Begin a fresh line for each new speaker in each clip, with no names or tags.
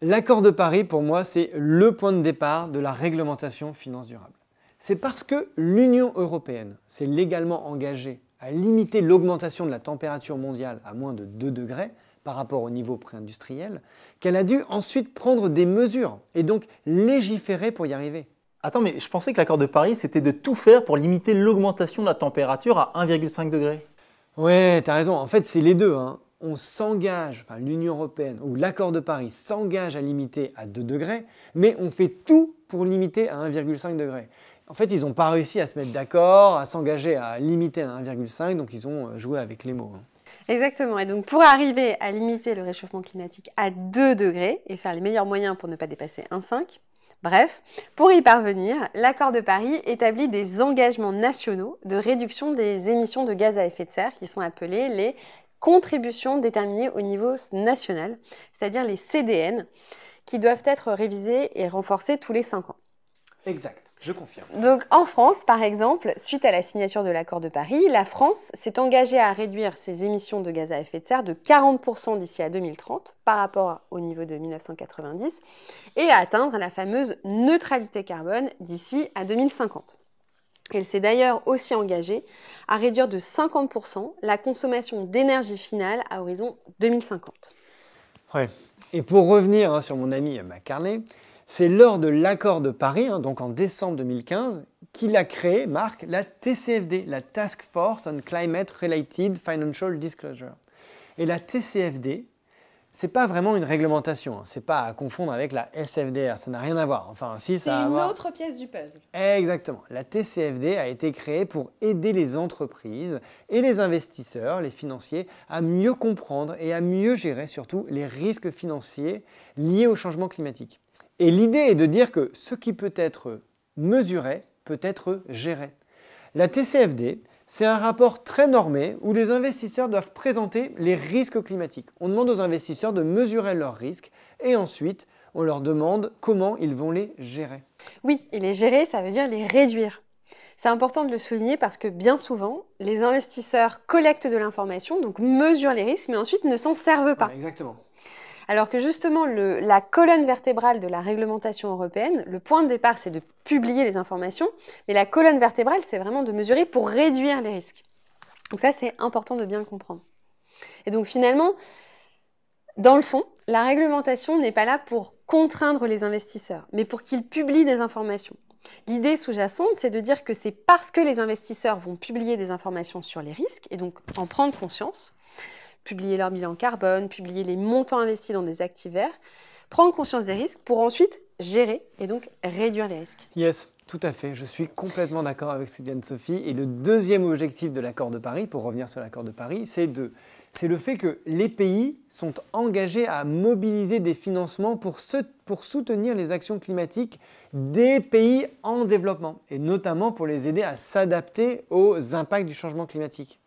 L'accord de Paris, pour moi, c'est le point de départ de la réglementation finance durable. C'est parce que l'Union européenne s'est légalement engagée à limiter l'augmentation de la température mondiale à moins de 2 degrés par rapport au niveau pré-industriel, qu'elle a dû ensuite prendre des mesures et donc légiférer pour y arriver.
Attends, mais je pensais que l'accord de Paris, c'était de tout faire pour limiter l'augmentation de la température à 1,5 degré.
Ouais, t'as raison, en fait c'est les deux. On s'engage, enfin l'Union européenne ou l'accord de Paris s'engage à limiter à 2 degrés, mais on fait tout pour limiter à 1,5 degré. En fait, ils n'ont pas réussi à se mettre d'accord, à s'engager à limiter à 1,5, donc ils ont joué avec les mots.
Exactement. Et donc, pour arriver à limiter le réchauffement climatique à 2 degrés et faire les meilleurs moyens pour ne pas dépasser 1,5, bref, pour y parvenir, l'accord de Paris établit des engagements nationaux de réduction des émissions de gaz à effet de serre qui sont appelés les contributions déterminées au niveau national, c'est-à-dire les CDN, qui doivent être révisées et renforcées tous les 5 ans.
Exact, je confirme.
Donc en France, par exemple, suite à la signature de l'accord de Paris, la France s'est engagée à réduire ses émissions de gaz à effet de serre de 40% d'ici à 2030 par rapport au niveau de 1990 et à atteindre la fameuse neutralité carbone d'ici à 2050. Elle s'est d'ailleurs aussi engagée à réduire de 50% la consommation d'énergie finale à horizon 2050.
Ouais. Et pour revenir sur mon ami McCartney, c'est lors de l'accord de Paris, donc en décembre 2015, qu'il a créé, Marc, la TCFD, la Task Force on Climate Related Financial Disclosure. Et la TCFD, c'est pas vraiment une réglementation, c'est pas à confondre avec la SFDR, ça n'a rien à voir. Enfin, si, ça
c'est une autre pièce du puzzle.
Exactement. La TCFD a été créée pour aider les entreprises et les investisseurs, les financiers, à mieux comprendre et à mieux gérer surtout les risques financiers liés au changement climatique. Et l'idée est de dire que ce qui peut être mesuré peut être géré. La TCFD, c'est un rapport très normé où les investisseurs doivent présenter les risques climatiques. On demande aux investisseurs de mesurer leurs risques et ensuite on leur demande comment ils vont les gérer.
Oui, et les gérer, ça veut dire les réduire. C'est important de le souligner parce que bien souvent, les investisseurs collectent de l'information, donc mesurent les risques, mais ensuite ne s'en servent pas.
Ouais, exactement.
Alors que justement, la colonne vertébrale de la réglementation européenne, le point de départ, c'est de publier les informations, mais la colonne vertébrale, c'est vraiment de mesurer pour réduire les risques. Donc ça, c'est important de bien le comprendre. Et donc finalement, dans le fond, la réglementation n'est pas là pour contraindre les investisseurs, mais pour qu'ils publient des informations. L'idée sous-jacente, c'est de dire que c'est parce que les investisseurs vont publier des informations sur les risques, et donc en prendre conscience, publier leur bilan carbone, publier les montants investis dans des actifs verts, prendre conscience des risques pour ensuite gérer et donc réduire les risques.
Yes, tout à fait. Je suis complètement d'accord avec ce que dit Anne-Sophie. Et le deuxième objectif de l'accord de Paris, pour revenir sur l'accord de Paris, c'est le fait que les pays sont engagés à mobiliser des financements pour soutenir les actions climatiques des pays en développement et notamment pour les aider à s'adapter aux impacts du changement climatique.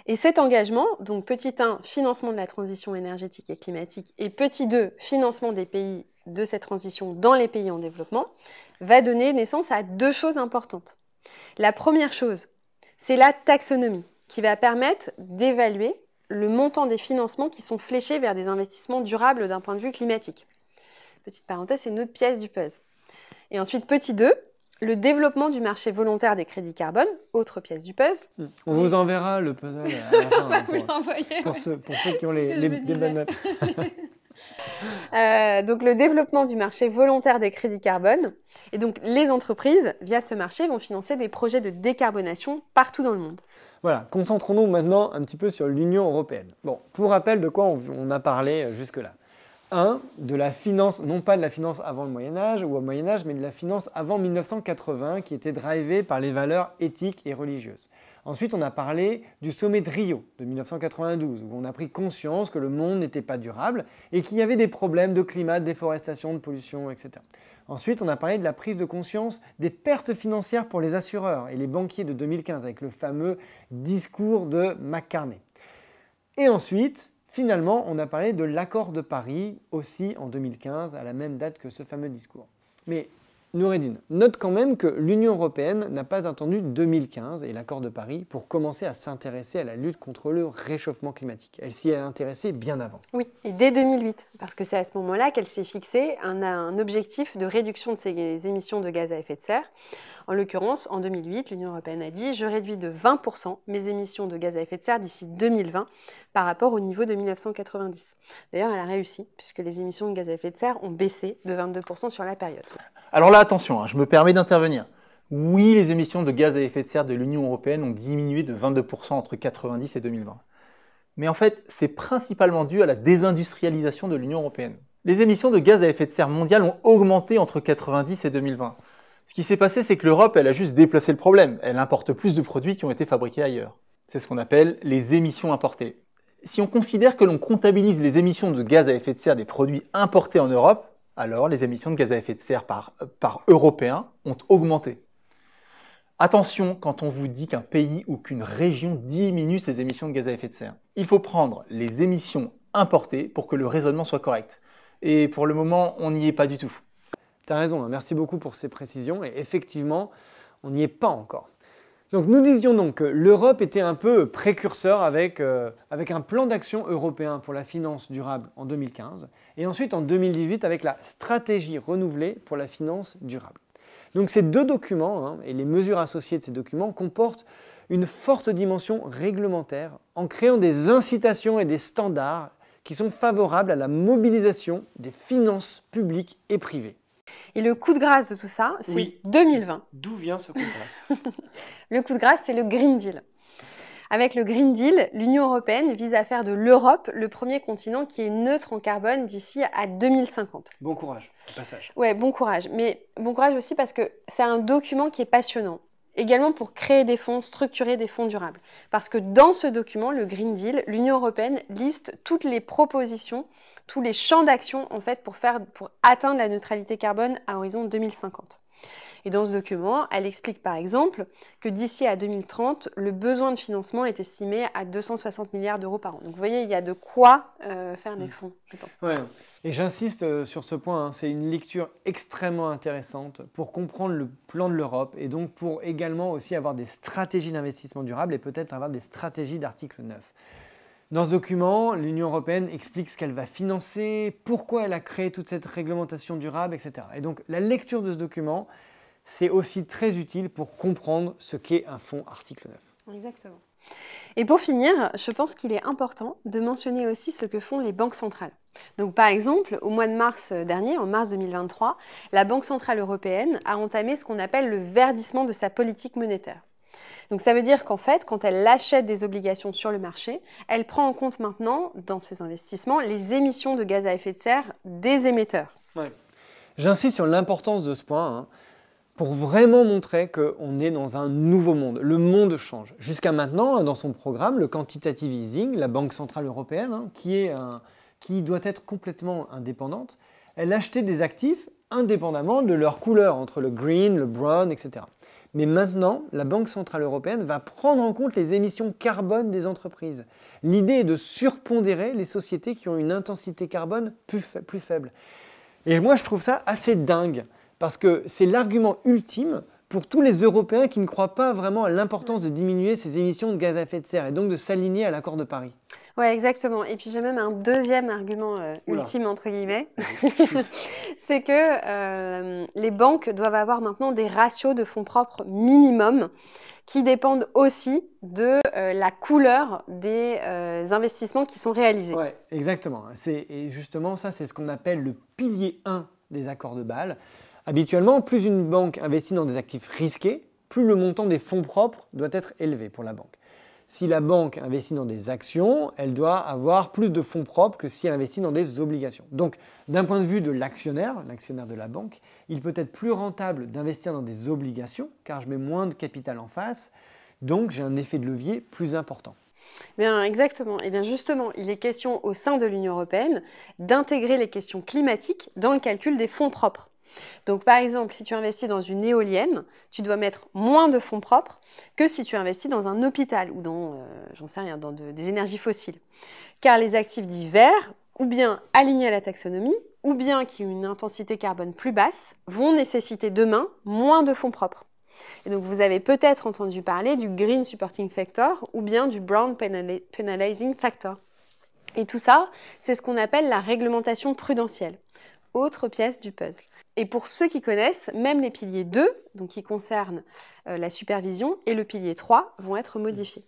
Et cet engagement, donc petit 1, financement de la transition énergétique et climatique, et petit 2, financement des pays de cette transition dans les pays en développement, va donner naissance à 2 choses importantes. La première chose, c'est la taxonomie, qui va permettre d'évaluer le montant des financements qui sont fléchés vers des investissements durables d'un point de vue climatique. Petite parenthèse, c'est une autre pièce du puzzle. Et ensuite, petit 2, le développement du marché volontaire des crédits carbone, autre pièce du puzzle.
On vous enverra le puzzle à la fin, pour ceux qui ont des bonnes notes.
Donc le développement du marché volontaire des crédits carbone. Et donc les entreprises, via ce marché, vont financer des projets de décarbonation partout dans le monde.
Voilà, concentrons-nous maintenant un petit peu sur l'Union européenne. Bon, pour rappel de quoi on a parlé jusque-là. 1. De la finance, non pas de la finance avant le Moyen-Âge ou au Moyen-Âge, mais de la finance avant 1980 qui était drivée par les valeurs éthiques et religieuses. Ensuite, on a parlé du sommet de Rio de 1992 où on a pris conscience que le monde n'était pas durable et qu'il y avait des problèmes de climat, de déforestation, de pollution, etc. Ensuite, on a parlé de la prise de conscience des pertes financières pour les assureurs et les banquiers de 2015 avec le fameux discours de McCartney. Et ensuite, finalement, on a parlé de l'accord de Paris aussi en 2015, à la même date que ce fameux discours. Mais Noureddin, note quand même que l'Union européenne n'a pas attendu 2015 et l'accord de Paris pour commencer à s'intéresser à la lutte contre le réchauffement climatique. Elle s'y est intéressée bien avant.
Oui, et dès 2008, parce que c'est à ce moment-là qu'elle s'est fixé un objectif de réduction de ses émissions de gaz à effet de serre. En l'occurrence, en 2008, l'Union européenne a dit « Je réduis de 20% mes émissions de gaz à effet de serre d'ici 2020 par rapport au niveau de 1990 ». D'ailleurs, elle a réussi, puisque les émissions de gaz à effet de serre ont baissé de 22% sur la période.
Alors là, attention, je me permets d'intervenir. Oui, les émissions de gaz à effet de serre de l'Union européenne ont diminué de 22% entre 1990 et 2020. Mais en fait, c'est principalement dû à la désindustrialisation de l'Union européenne. Les émissions de gaz à effet de serre mondiales ont augmenté entre 1990 et 2020. Ce qui s'est passé, c'est que l'Europe, elle a juste déplacé le problème. Elle importe plus de produits qui ont été fabriqués ailleurs. C'est ce qu'on appelle les émissions importées. Si on considère que l'on comptabilise les émissions de gaz à effet de serre des produits importés en Europe, alors les émissions de gaz à effet de serre par Européen ont augmenté. Attention quand on vous dit qu'un pays ou qu'une région diminue ses émissions de gaz à effet de serre. Il faut prendre les émissions importées pour que le raisonnement soit correct. Et pour le moment, on n'y est pas du tout.
Tu as raison, merci beaucoup pour ces précisions. Et effectivement, on n'y est pas encore. Donc nous disions donc que l'Europe était un peu précurseur avec un plan d'action européen pour la finance durable en 2015 et ensuite en 2018 avec la stratégie renouvelée pour la finance durable. Donc ces deux documents et les mesures associées de ces documents comportent une forte dimension réglementaire en créant des incitations et des standards qui sont favorables à la mobilisation des finances publiques et privées.
Et le coup de grâce de tout ça, c'est 2020.
D'où vient ce coup de grâce?
Le coup de grâce, c'est le Green Deal. Avec le Green Deal, l'Union européenne vise à faire de l'Europe le premier continent qui est neutre en carbone d'ici à 2050.
Bon courage, au passage.
Ouais, bon courage. Mais bon courage aussi parce que c'est un document qui est passionnant. Également pour créer des fonds, structurer des fonds durables. Parce que dans ce document, le Green Deal, l'Union européenne liste toutes les propositions, tous les champs d'action en fait pour atteindre la neutralité carbone à horizon 2050. Et dans ce document, elle explique par exemple que d'ici à 2030, le besoin de financement est estimé à 260 milliards d'euros par an. Donc vous voyez, il y a de quoi faire des fonds, je pense.
Ouais. Et j'insiste sur ce point, c'est une lecture extrêmement intéressante pour comprendre le plan de l'Europe et donc pour également aussi avoir des stratégies d'investissement durable et peut-être avoir des stratégies d'article 9. Dans ce document, l'Union européenne explique ce qu'elle va financer, pourquoi elle a créé toute cette réglementation durable, etc. Et donc la lecture de ce document, c'est aussi très utile pour comprendre ce qu'est un fonds article 9.
Exactement. Et pour finir, je pense qu'il est important de mentionner aussi ce que font les banques centrales. Donc par exemple, au mois de mars dernier, en mars 2023, la Banque centrale européenne a entamé ce qu'on appelle le verdissement de sa politique monétaire. Donc ça veut dire qu'en fait, quand elle achète des obligations sur le marché, elle prend en compte maintenant, dans ses investissements, les émissions de gaz à effet de serre des émetteurs.
Ouais. J'insiste sur l'importance de ce point, pour vraiment montrer qu'on est dans un nouveau monde. Le monde change. Jusqu'à maintenant, dans son programme, le quantitative easing, la Banque centrale européenne, qui doit être complètement indépendante, elle achetait des actifs indépendamment de leur couleur, entre le green, le brown, etc. Mais maintenant, la Banque centrale européenne va prendre en compte les émissions carbone des entreprises. L'idée est de surpondérer les sociétés qui ont une intensité carbone plus faible. Et moi, je trouve ça assez dingue. Parce que c'est l'argument ultime pour tous les Européens qui ne croient pas vraiment à l'importance de diminuer ces émissions de gaz à effet de serre et donc de s'aligner à l'accord de Paris.
Oui, exactement. Et puis j'ai même un deuxième argument ultime, entre guillemets. C'est que les banques doivent avoir maintenant des ratios de fonds propres minimum qui dépendent aussi de la couleur des investissements qui sont réalisés.
Oui, exactement. Et justement, ça, c'est ce qu'on appelle le pilier 1 des accords de Bâle. Habituellement, plus une banque investit dans des actifs risqués, plus le montant des fonds propres doit être élevé pour la banque. Si la banque investit dans des actions, elle doit avoir plus de fonds propres que si elle investit dans des obligations. Donc, d'un point de vue de l'actionnaire de la banque, il peut être plus rentable d'investir dans des obligations, car je mets moins de capital en face, donc j'ai un effet de levier plus important.
Bien, exactement. Et bien justement, il est question au sein de l'Union européenne d'intégrer les questions climatiques dans le calcul des fonds propres. Donc par exemple, si tu investis dans une éolienne, tu dois mettre moins de fonds propres que si tu investis dans un hôpital ou dans, des énergies fossiles. Car les actifs dits verts, ou bien alignés à la taxonomie, ou bien qui ont une intensité carbone plus basse, vont nécessiter demain moins de fonds propres. Et donc vous avez peut-être entendu parler du Green Supporting Factor ou bien du Brown Penalizing Factor. Et tout ça, c'est ce qu'on appelle la réglementation prudentielle. Autre pièce du puzzle. Et pour ceux qui connaissent, même les piliers 2, donc qui concernent la supervision, et le pilier 3 vont être modifiés.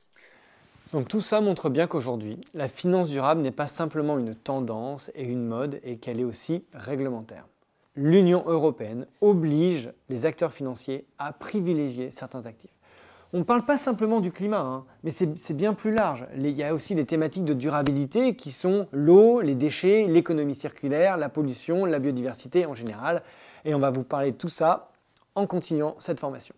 Donc tout ça montre bien qu'aujourd'hui, la finance durable n'est pas simplement une tendance et une mode, et qu'elle est aussi réglementaire. L'Union européenne oblige les acteurs financiers à privilégier certains actifs. On ne parle pas simplement du climat, mais c'est bien plus large. Il y a aussi les thématiques de durabilité qui sont l'eau, les déchets, l'économie circulaire, la pollution, la biodiversité en général. Et on va vous parler de tout ça en continuant cette formation.